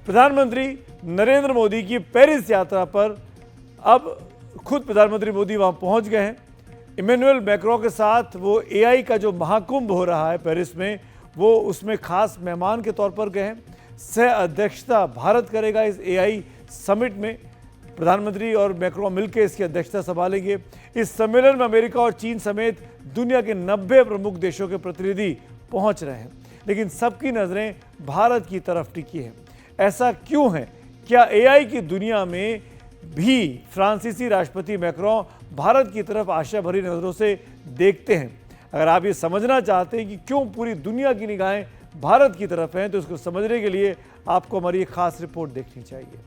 प्रधानमंत्री नरेंद्र मोदी की पेरिस यात्रा पर अब खुद प्रधानमंत्री मोदी वहां पहुंच गए हैं। इमैनुअल मैक्रों के साथ वो एआई का जो महाकुंभ हो रहा है पेरिस में, वो उसमें खास मेहमान के तौर पर गए हैं। सह अध्यक्षता भारत करेगा इस एआई समिट में। प्रधानमंत्री और मैक्रो मिलकर इसकी अध्यक्षता संभालेंगे। इस सम्मेलन में अमेरिका और चीन समेत दुनिया के 90 प्रमुख देशों के प्रतिनिधि पहुंच रहे हैं, लेकिन सबकी नजरें भारत की तरफ टिकी हैं। ऐसा क्यों है? क्या एआई की दुनिया में भी फ्रांसीसी राष्ट्रपति मैक्रों भारत की तरफ आशा भरी नजरों से देखते हैं? अगर आप ये समझना चाहते हैं कि क्यों पूरी दुनिया की निगाहें भारत की तरफ हैं, तो इसको समझने के लिए आपको हमारी एक खास रिपोर्ट देखनी चाहिए।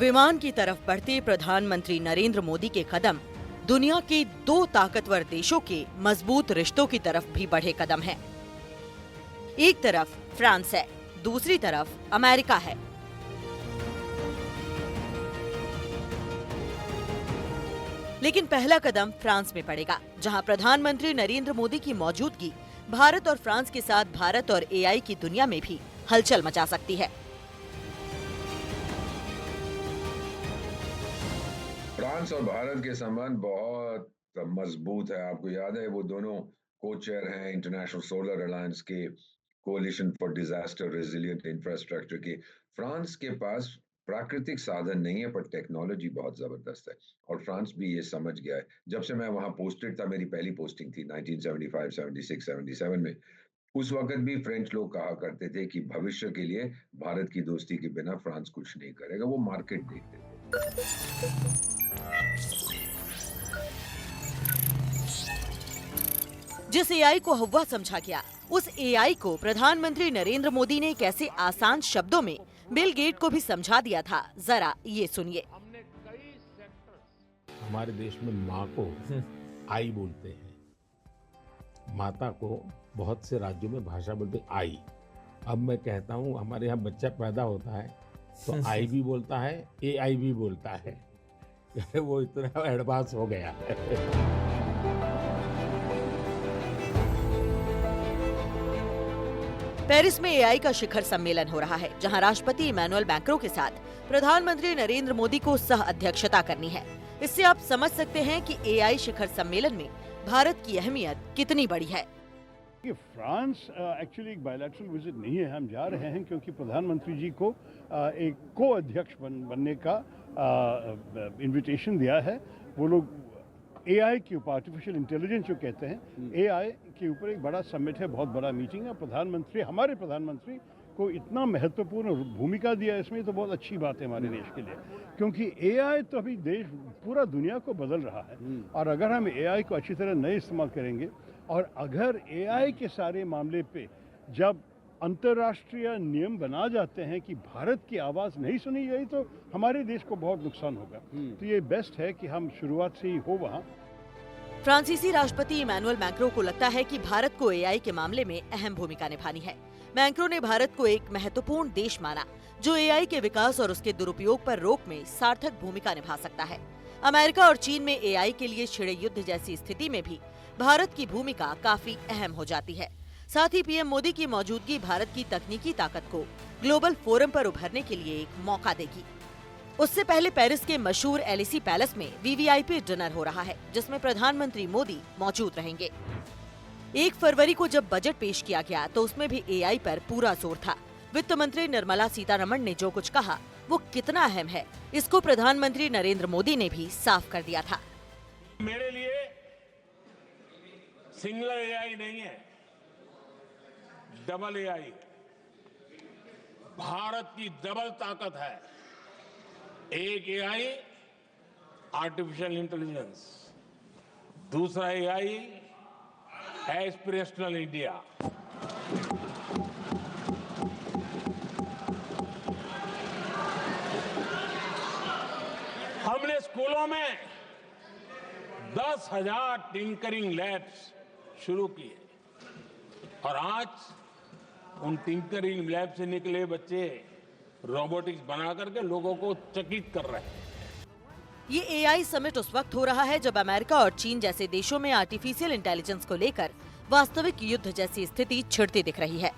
विमान की तरफ बढ़ते प्रधानमंत्री नरेंद्र मोदी के कदम दुनिया के दो ताकतवर देशों के मजबूत रिश्तों की तरफ भी बढ़े कदम हैं। एक तरफ फ्रांस है, दूसरी तरफ अमेरिका है। लेकिन पहला कदम फ्रांस में पड़ेगा, जहां प्रधानमंत्री नरेंद्र मोदी की मौजूदगी भारत और फ्रांस के साथ भारत और एआई की दुनिया में भी हलचल मचा सकती है। फ्रांस और भारत के संबंध बहुत मजबूत है। आपको याद है वो दोनों को चेयर हैं इंटरनेशनल सोलर अलायंस के, Coalition for Disaster Resilient Infrastructure के। फ्रांस के पास प्राकृतिक साधन नहीं है, पर टेक्नोलॉजी बहुत जबरदस्त है और फ्रांस भी ये समझ गया है। जब से मैं वहां पोस्टेड था, मेरी पहली पोस्टिंग थी 1975, 76, 77 में। उस वक्त भी फ्रेंच लोग कहा करते थे कि भविष्य के लिए भारत की दोस्ती के बिना फ्रांस कुछ नहीं करेगा। वो मार्केट देखते थे। जिस एआई को हव्वा समझा गया, उस एआई को प्रधानमंत्री नरेंद्र मोदी ने कैसे आसान शब्दों में बिल गेट को भी समझा दिया था, जरा ये सुनिए। हमारे देश में माँ को आई बोलते हैं, माता को बहुत से राज्यों में भाषा बोलते आई। अब मैं कहता हूँ हमारे यहाँ बच्चा पैदा होता है तो आई भी बोलता है, एआई भी बोलता है। वो इतना एडवांस हो गया है। पेरिस में एआई का शिखर सम्मेलन हो रहा है, जहां राष्ट्रपति इमैनुअल मैक्रों के साथ प्रधानमंत्री नरेंद्र मोदी को सह अध्यक्षता करनी है। इससे आप समझ सकते हैं कि एआई शिखर सम्मेलन में भारत की अहमियत कितनी बड़ी है। फ्रांस एक्चुअली एक बायलैटरल विजिट नहीं है। हम जा रहे हैं क्योंकि प्रधानमंत्री जी को एक को अध्यक्ष बनने का इनविटेशन दिया है। वो लोग एआई के ऊपर, आर्टिफिशियल इंटेलिजेंस जो कहते हैं, एआई के ऊपर एक बड़ा समिट है, बहुत बड़ा मीटिंग है। प्रधानमंत्री, हमारे प्रधानमंत्री को इतना महत्वपूर्ण भूमिका दिया इसमें, तो बहुत अच्छी बात है हमारे देश के लिए, क्योंकि एआई तो अभी देश, पूरा दुनिया को बदल रहा है। और अगर हम एआई को अच्छी तरह नहीं इस्तेमाल करेंगे, और अगर एआई के सारे मामले पे जब अंतर्राष्ट्रीय नियम बना जाते हैं कि भारत की आवाज़ नहीं सुनी गई, तो हमारे देश को बहुत नुकसान होगा। तो ये बेस्ट है कि हम शुरुआत से ही हो वहाँ। फ्रांसीसी राष्ट्रपति इमैनुअल मैक्रों को लगता है कि भारत को एआई के मामले में अहम भूमिका निभानी है। मैक्रों ने भारत को एक महत्वपूर्ण देश माना, जो एआई के विकास और उसके दुरुपयोग पर रोक में सार्थक भूमिका निभा सकता है। अमेरिका और चीन में एआई के लिए छिड़े युद्ध जैसी स्थिति में भी भारत की भूमिका काफी अहम हो जाती है। साथ ही पीएम मोदी की मौजूदगी भारत की तकनीकी ताकत को ग्लोबल फोरम पर उभरने के लिए एक मौका देगी। उससे पहले पेरिस के मशहूर एलिसी पैलेस में वीवीआईपी डिनर हो रहा है, जिसमें प्रधानमंत्री मोदी मौजूद रहेंगे। 1 फरवरी को जब बजट पेश किया गया, तो उसमें भी एआई पर पूरा जोर था। वित्त मंत्री निर्मला सीतारमण ने जो कुछ कहा, वो कितना अहम है, इसको प्रधानमंत्री नरेंद्र मोदी ने भी साफ कर दिया था। मेरे लिए सिंगल एआई नहीं है, डबल एआई। भारत की डबल ताकत है। एक एआई आर्टिफिशियल इंटेलिजेंस, दूसरा एआई एस्पिरेशनल इंडिया। हमने स्कूलों में 10,000 टिंकरिंग लैब्स शुरू किए और आज उन टिंकरिंग लैब से निकले बच्चे रोबोटिक्स बना करके लोगों को चकित कर रहे हैं। ये एआई समिट उस वक्त हो रहा है जब अमेरिका और चीन जैसे देशों में आर्टिफिशियल इंटेलिजेंस को लेकर वास्तविक युद्ध जैसी स्थिति छिड़ती दिख रही है।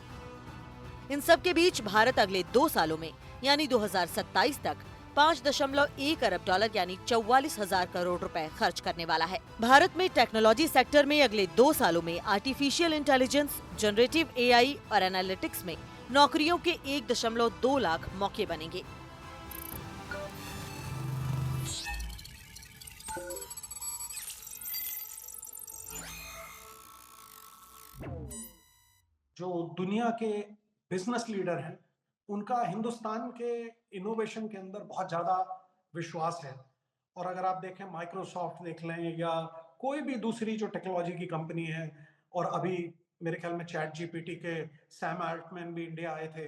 इन सब के बीच भारत अगले 2 सालों में यानी 2027 तक 5.1 अरब डॉलर यानी 44,000 करोड़ रुपए खर्च करने वाला है। भारत में टेक्नोलॉजी सेक्टर में अगले 2 सालों में आर्टिफिशियल इंटेलिजेंस, जनरेटिव एआई और एनालिटिक्स में नौकरियों के 1.2 लाख मौके बनेंगे। जो दुनिया के बिजनेस लीडर हैं उनका हिंदुस्तान के इनोवेशन के अंदर बहुत ज़्यादा विश्वास है। और अगर आप देखें माइक्रोसॉफ्ट देख लें या कोई भी दूसरी जो टेक्नोलॉजी की कंपनी है, और अभी मेरे ख्याल में चैट जीपीटी के सैम अल्टमैन भी इंडिया आए थे,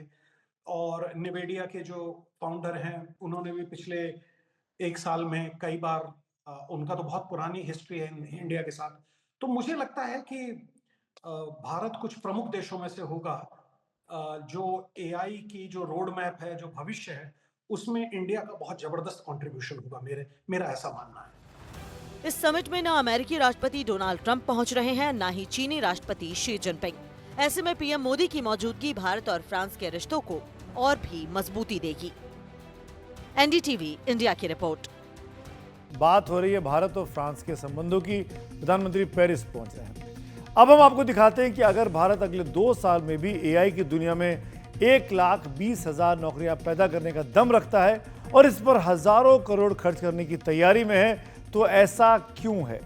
और निवेडिया के जो फाउंडर हैं उन्होंने भी पिछले 1 साल में कई बार, उनका तो बहुत पुरानी हिस्ट्री है इंडिया के साथ। तो मुझे लगता है कि भारत कुछ प्रमुख देशों में से होगा जो एआई की जो रोड मैप है, जो भविष्य है, उसमें इंडिया का बहुत जबरदस्त कंट्रीब्यूशन होगा, मेरा ऐसा मानना है। इस समिट में न अमेरिकी राष्ट्रपति डोनाल्ड ट्रंप पहुंच रहे हैं, न ही चीनी राष्ट्रपति शी जिनपिंग। ऐसे में पीएम मोदी की मौजूदगी भारत और फ्रांस के रिश्तों को और भी मजबूती देगी। एनडीटीवी इंडिया की रिपोर्ट। बात हो रही है भारत और फ्रांस के संबंधों की। प्रधानमंत्री पेरिस पहुंच रहे हैं। अब हम आपको दिखाते हैं कि अगर भारत अगले 2 साल में भी एआई की दुनिया में 1,20,000 नौकरियां पैदा करने का दम रखता है और इस पर हजारों करोड़ खर्च करने की तैयारी में है, तो ऐसा क्यों है?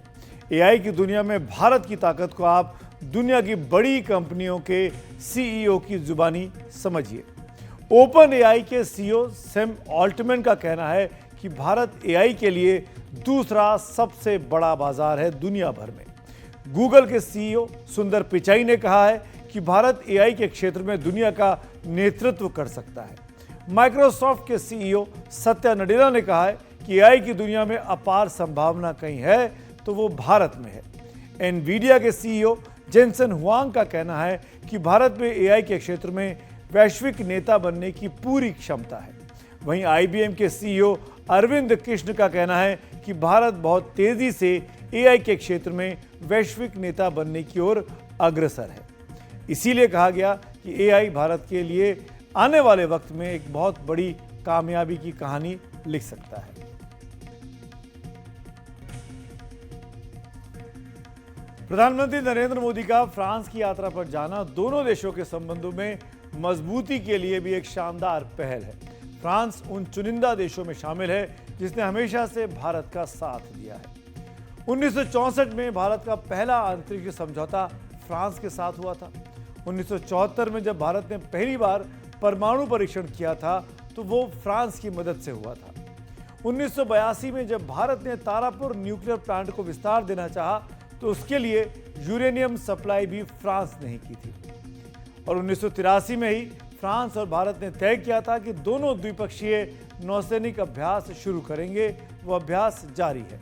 एआई की दुनिया में भारत की ताकत को आप दुनिया की बड़ी कंपनियों के सीईओ की जुबानी समझिए। ओपन एआई के सीईओ सैम अल्टमैन का कहना है कि भारत एआई के लिए दूसरा सबसे बड़ा बाजार है दुनिया भर में। गूगल के सीईओ सुंदर पिचाई ने कहा है कि भारत एआई के क्षेत्र में दुनिया का नेतृत्व कर सकता है। माइक्रोसॉफ्ट के सीईओ सत्या नडेला ने कहा है कि एआई की दुनिया में अपार संभावना कहीं है तो वो भारत में है। एनवीडिया के सीईओ जेनसन हुआंग का कहना है कि भारत में एआई के क्षेत्र में वैश्विक नेता बनने की पूरी क्षमता है। वहीं आईबीएम के सीईओ अरविंद कृष्ण का कहना है कि भारत बहुत तेजी से एआई के क्षेत्र में वैश्विक नेता बनने की ओर अग्रसर है। इसीलिए कहा गया कि एआई भारत के लिए आने वाले वक्त में एक बहुत बड़ी कामयाबी की कहानी लिख सकता है। प्रधानमंत्री नरेंद्र मोदी का फ्रांस की यात्रा पर जाना दोनों देशों के संबंधों में मजबूती के लिए भी एक शानदार पहल है। फ्रांस उन चुनिंदा देशों में शामिल है जिसने हमेशा से भारत का साथ दिया है। 1964 में भारत का पहला अंतरिक्ष समझौता फ्रांस के साथ हुआ था। 1974 में जब भारत ने पहली बार परमाणु परीक्षण किया था तो वो फ्रांस की मदद से हुआ था। 1982 में जब भारत ने तारापुर न्यूक्लियर प्लांट को विस्तार देना चाहा तो उसके लिए यूरेनियम सप्लाई भी फ्रांस ने ही की थी। और 1983 में ही फ्रांस और भारत ने तय किया था कि दोनों द्विपक्षीय नौसैनिक अभ्यास शुरू करेंगे। वो अभ्यास जारी है।